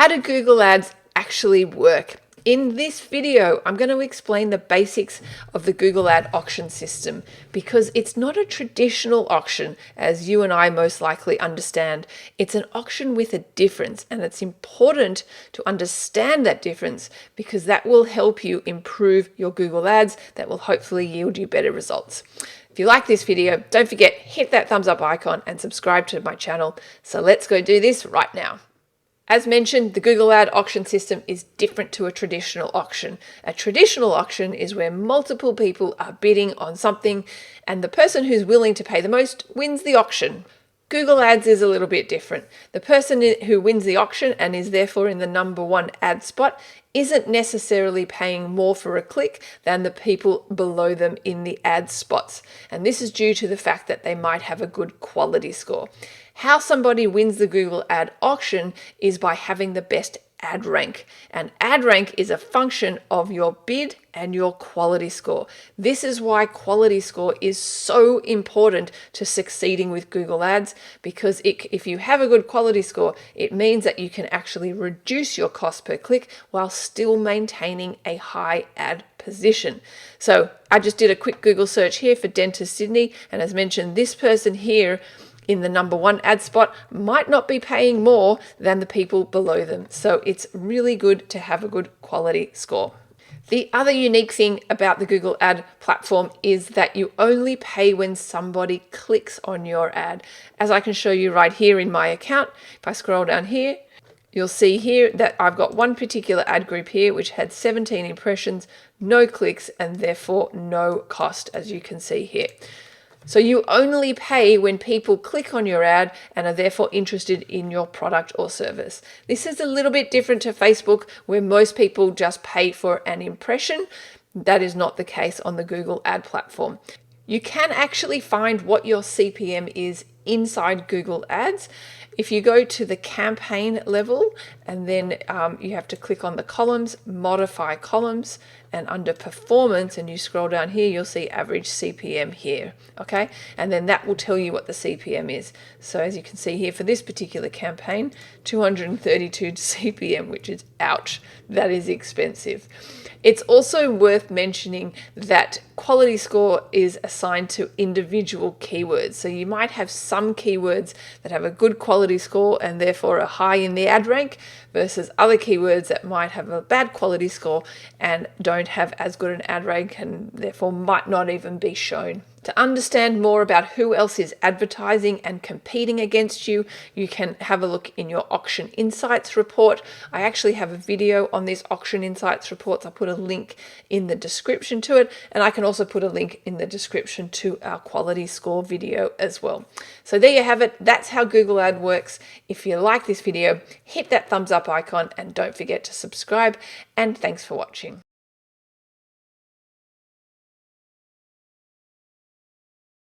How do Google Ads actually work? In this video, I'm going to explain the basics of the Google Ad auction system because it's not a traditional auction as you and I most likely understand. It's an auction with a difference, and it's important to understand that difference because that will help you improve your Google Ads. That will hopefully yield you better results. If you like this video, don't forget, hit that thumbs up icon and subscribe to my channel. So let's go do this right now. As mentioned, the Google Ad auction system is different to a traditional auction. A traditional auction is where multiple people are bidding on something and the person who's willing to pay the most wins the auction. Google Ads is a little bit different. The person who wins the auction and is therefore in the #1 ad spot isn't necessarily paying more for a click than the people below them in the ad spots. And this is due to the fact that they might have a good quality score. How somebody wins the Google Ad auction is by having the best ad rank. And ad rank is a function of your bid and your quality score. This is why quality score is so important to succeeding with Google Ads, because if you have a good quality score, it means that you can actually reduce your cost per click while still maintaining a high ad position. So I just did a quick Google search here for Dentist Sydney, and as mentioned, this person here in the #1 ad spot might not be paying more than the people below them. So it's really good to have a good quality score. The other unique thing about the Google Ad platform is that you only pay when somebody clicks on your ad. As I can show you right here in my account, if I scroll down here, you'll see here that I've got one particular ad group here which had 17 impressions, no clicks, and therefore no cost, as you can see here. So you only pay when people click on your ad and are therefore interested in your product or service. This is a little bit different to Facebook, where most people just pay for an impression. That is not the case on the Google Ad platform. You can actually find what your CPM is inside Google Ads. If you go to the campaign level and then you have to click on the columns, modify columns, and under performance, and you scroll down here, you'll see average CPM here, okay? And then that will tell you what the CPM is. So as you can see here, for this particular campaign, 232 CPM, which is ouch, that is expensive. It's also worth mentioning that quality score is assigned to individual keywords. So you might have some keywords that have a good quality score and therefore are high in the ad rank versus other keywords that might have a bad quality score and don't have as good an ad rank and therefore might not even be shown. To understand more about who else is advertising and competing against you, you can have a look in your Auction Insights report. I actually have a video on these Auction Insights reports. I'll put a link in the description to it, and I can also put a link in the description to our quality score video as well. So there you have it. That's how Google Ad works. If you like this video, hit that thumbs up icon and don't forget to subscribe, and thanks for watching.